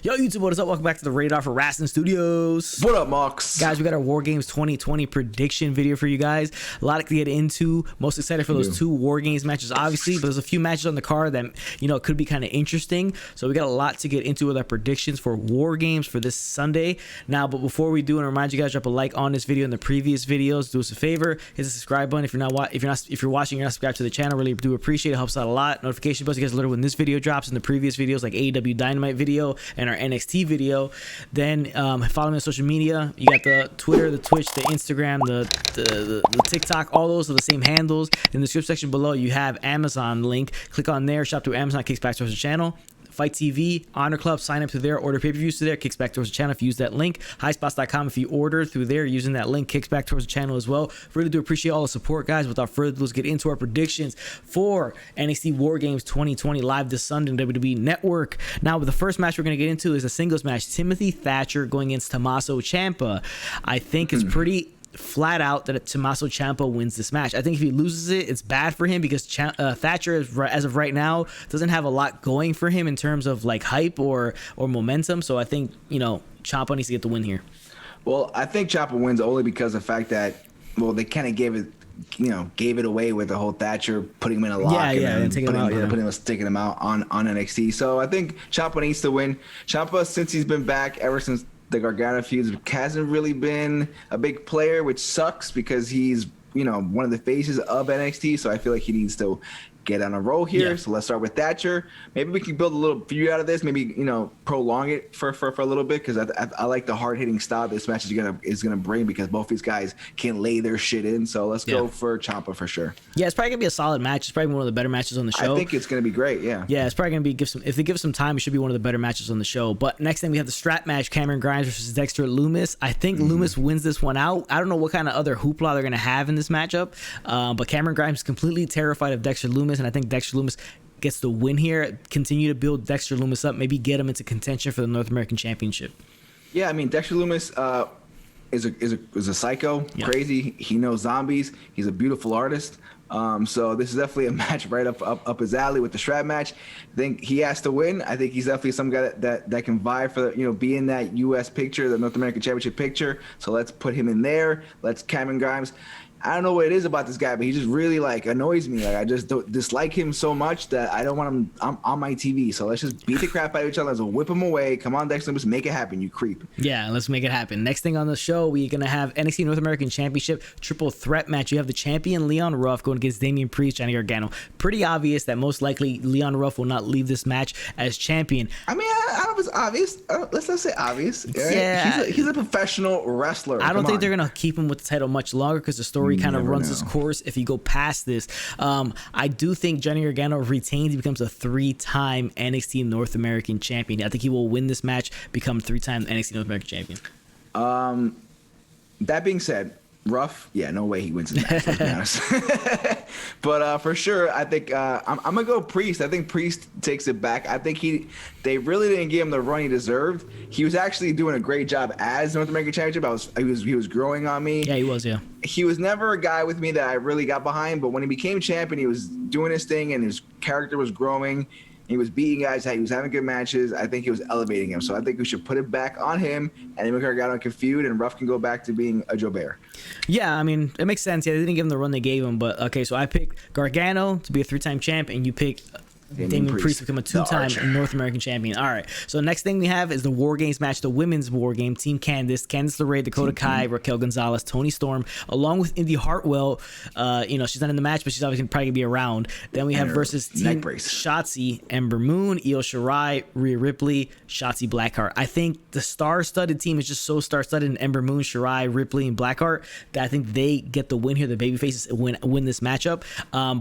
Yo, YouTube, what is up? Welcome back to the Radar for Wrestling Studios. What up, Mox? Guys, we got our War Games 2020 prediction video for you guys. A lot to get into. Most excited for those two War Games matches, obviously, but there's a few matches on the card that, you know, could be kind of interesting. So we got a lot to get into with our predictions for War Games for this Sunday. Now, but before we do, and remind you guys, drop a like on this video and the previous videos. Do us a favor, hit the subscribe button if you're watching, you're not subscribed to the channel. Really do appreciate it. Helps out a lot. Notification bells, you guys alert when this video drops, and the previous videos like AEW Dynamite video and our NXT video. Then follow me on social media. You got the Twitter, the Twitch, the Instagram, the TikTok. All those are the same handles. In the description section below, you have Amazon link. Click on there, shop through Amazon, kicks back towards the channel. Fight TV, Honor Club, sign up to there, order pay-per-views to there, kicks back towards the channel if you use that link. Highspots.com, if you order through there using that link, kicks back towards the channel as well. Really do appreciate all the support, guys. Without further ado, let's get into our predictions for NXT War Games 2020 live this Sunday on WWE Network. Now, the first match we're going to get into is a singles match. Timothy Thatcher going against Tommaso Ciampa. I think it's pretty flat out that Tommaso Ciampa wins this match. I think if he loses it, it's bad for him because Thatcher, as of right now, doesn't have a lot going for him in terms of like hype or momentum. So I think, you know, Ciampa needs to get the win here. Well, I think Ciampa wins only because of the fact that, well, they kind of gave it away with the whole Thatcher putting him in a lock and taking him out on NXT. So I think Ciampa needs to win. Ciampa, since he's been back ever since the Gargano feud, hasn't really been a big player, which sucks because he's, you know, one of the faces of NXT. So I feel like he needs to get on a roll here. So let's start with Thatcher. Maybe we can build a little feud out of this. Maybe, you know, prolong it for a little bit because I like the hard hitting style this match is gonna bring because both these guys can lay their shit in. So let's go for Ciampa for sure. Yeah, it's probably gonna be a solid match. It's probably one of the better matches on the show. I think it's gonna be great. Yeah, it's probably gonna be if they give some time, it should be one of the better matches on the show. But next thing we have the strap match: Cameron Grimes versus Dexter Lumis. I think Lumis wins this one out. I don't know what kind of other hoopla they're gonna have in this matchup, but Cameron Grimes is completely terrified of Dexter Lumis, and I think Dexter Lumis gets the win here. Continue to build Dexter Lumis up, maybe get him into contention for the North American Championship. Yeah, I mean, Dexter Lumis is a psycho, crazy. He knows zombies. He's a beautiful artist. So this is definitely a match right up his alley with the strap match. I think he has to win. I think he's definitely some guy that can vie for be in that U.S. picture, the North American Championship picture. So let's put him in there. Let's Cameron Grimes. I don't know what it is about this guy, but he just really annoys me. Like I just don't dislike him so much that I don't want him on my TV. So let's just beat the crap out of each other. Let's whip him away. Come on, Dexter, let's make it happen, you creep. Yeah, let's make it happen. Next thing on the show, we're gonna have NXT North American Championship triple threat match. You have the champion Leon Ruff going against Damian Priest, Johnny Gargano. Pretty obvious that most likely Leon Ruff will not leave this match as champion. I mean, I don't know if it's obvious. Let's not say obvious. Right? Yeah, he's a professional wrestler. I don't think they're gonna keep him with the title much longer because the story kind of runs its course if you go past this. I do think Johnny Gargano retains. He becomes a 3-time NXT North American champion. I think he will win this match, become 3-time NXT North American champion. That being said, Ruff, no way he wins this match, let's be honest. But for sure, I think I'm gonna go Priest. I think Priest takes it back. I think they really didn't give him the run he deserved. He was actually doing a great job as North American Championship. He was growing on me. Yeah, he was. Yeah. He was never a guy with me that I really got behind, but when he became champion, he was doing his thing and his character was growing. He was beating guys. He was having good matches. I think he was elevating him. So I think we should put it back on him, and then Gargano can feud, and Ruff can go back to being a Joe Bear. Yeah, I mean, it makes sense. Yeah, they didn't give him the run they gave him, but okay. So I picked Gargano to be a 3-time champ, and you picked Damian Priest to become a 2-time North American champion. All right. So next thing we have is the War Games match, the women's War Game. Team Candice LeRae, Dakota Kai, Raquel Gonzalez, Toni Storm, along with Indy Hartwell. She's not in the match, but she's obviously probably gonna be around. Then we have versus Team Shotzi, Ember Moon, Io Shirai, Rhea Ripley, Shotzi Blackheart. I think the star-studded team is just so star-studded in Ember Moon, Shirai, Ripley, and Blackheart that I think they get the win here. The babyfaces win this matchup.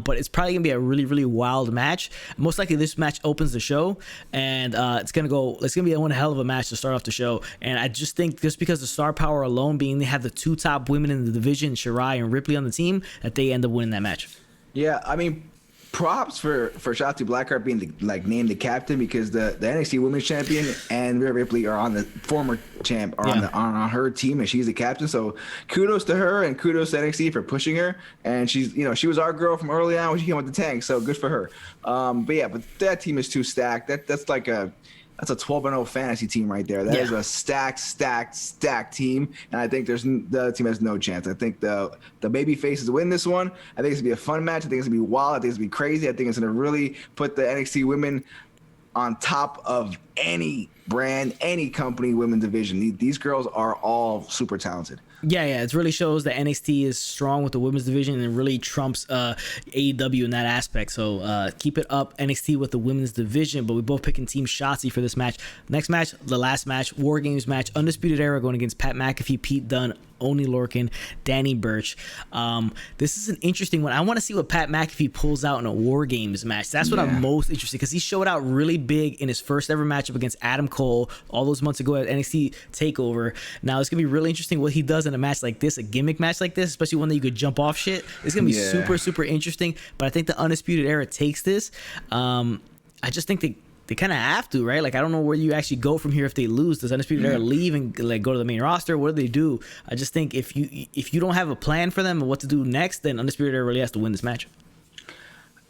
But it's probably gonna be a really, really wild match. Most likely this match opens the show, and it's gonna be one hell of a match to start off the show. And I just think just because the star power alone, being they have the 2 top women in the division, Shirai and Ripley on the team, that they end up winning that match. Yeah, I mean, props for Shotzi Blackheart being named the captain, because the NXT Women's Champion and Rhea Ripley are on the former champ on her team, and she's the captain. So kudos to her, and kudos to NXT for pushing her. And she's she was our girl from early on when she came with the tank. So good for her. But that team is too stacked. That's like a that's a 12-0 fantasy team right there. That is a stacked team, and I think the other team has no chance. I think the baby faces win this one. I think it's gonna be a fun match. I think it's gonna be wild. I think it's gonna be crazy. I think it's gonna really put the NXT women on top of any brand, any company, women's division. These girls are all super talented. Yeah, it really shows that NXT is strong with the women's division and really trumps AEW in that aspect. So keep it up, NXT with the women's division. But we both picking Team Shotzi for this match. Next match, the last match, War Games match, Undisputed Era going against Pat McAfee, Pete Dunne, Oney Lorcan, Danny Burch. This is an interesting one. I want to see what Pat McAfee pulls out in a War Games match. That's what I'm most interested, because he showed out really big in his first ever matchup against Adam Cole all those months ago at NXT Takeover. Now it's gonna be really interesting what he does in a match like this, a gimmick match like this, especially one that you could jump off shit. It's gonna be super interesting. But I think the Undisputed Era takes this. I just think they kind of have to, right? Like, I don't know where you actually go from here if they lose. Does Undisputed Era leave and like go to the main roster? What do they do? I just think if you don't have a plan for them and what to do next, then Undisputed Era really has to win this match.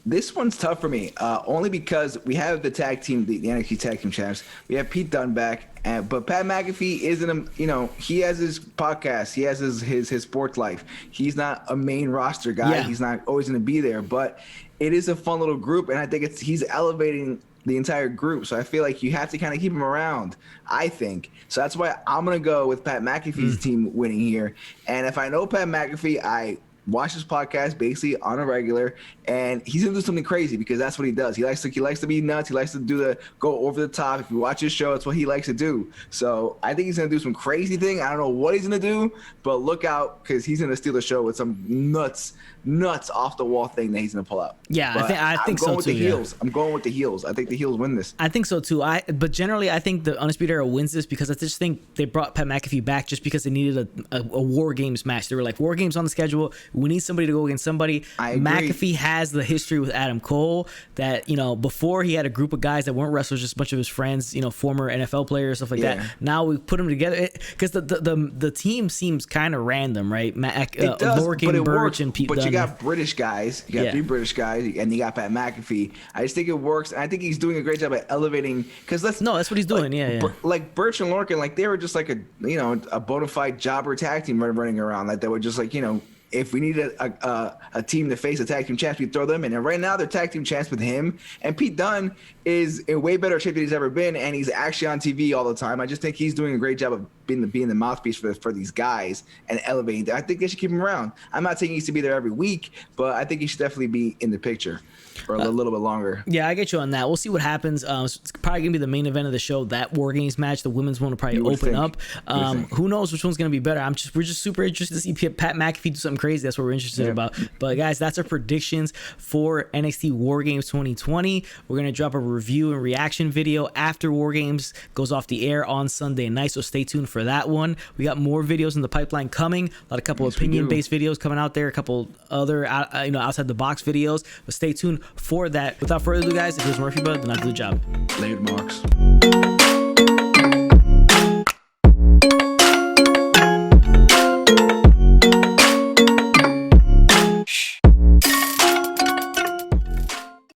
This one's tough for me, only because we have the tag team, the NXT Tag Team Champs. We have Pete Dunne back, but Pat McAfee isn't, he has his podcast, he has his sports life. He's not a main roster guy. He's not always going to be there, but it is a fun little group, and I think he's elevating the entire group. So I feel like you have to kind of keep him around, I think. So that's why I'm going to go with Pat McAfee's team winning here. And if I know Pat McAfee, I watch his podcast basically on a regular, and he's gonna do something crazy because that's what he does. He likes to be nuts. He likes to go over the top. If you watch his show, it's what he likes to do. So I think he's gonna do some crazy thing. I don't know what he's gonna do, but look out, because he's gonna steal the show with some nuts off the wall thing that he's gonna pull out. Yeah, I think so too. I'm going with the heels. I think the heels win this. I think so too. But generally, I think the Undisputed Era wins this because I just think they brought Pat McAfee back just because they needed a War Games match. They were like, War Games on the schedule. We need somebody to go against somebody. McAfee has the history with Adam Cole that, before he had a group of guys that weren't wrestlers, just a bunch of his friends, former NFL players, stuff like that. Now we put them together because the team seems kind of random, right? It does, Lorcan, Burch, and Pete Dunne. You got British guys. You got 3 British guys, and you got Pat McAfee. I just think it works, and I think he's doing a great job at elevating. Because that's what he's doing. Like Burch and Lorcan, like they were just like a bona fide jobber tag team running around. Like they were just like if we needed a team to face a tag team champs, we throw them in. And right now they're tag team champs with him. And Pete Dunne is in way better shape than he's ever been, and he's actually on TV all the time. I just think he's doing a great job of being the mouthpiece for these guys and elevating. I think they should keep him around. I'm not saying he needs to be there every week, but I think he should definitely be in the picture for a little bit longer. Yeah, I get you on that. We'll see what happens. It's probably going to be the main event of the show, that War Games match. The women's one will probably open up. Who knows which one's going to be better? We're just super interested to see Pat McAfee do something crazy. That's what we're interested about. But guys, that's our predictions for NXT War Games 2020. We're going to drop a review and reaction video after War Games goes off the air on Sunday night, so stay tuned for that one. We got more videos in the pipeline coming. A couple opinion-based videos coming out there, a couple other outside the box videos, but stay tuned for that. Without further ado, guys, if it was Murphy Bud, then I'll do the job. Later, Marks.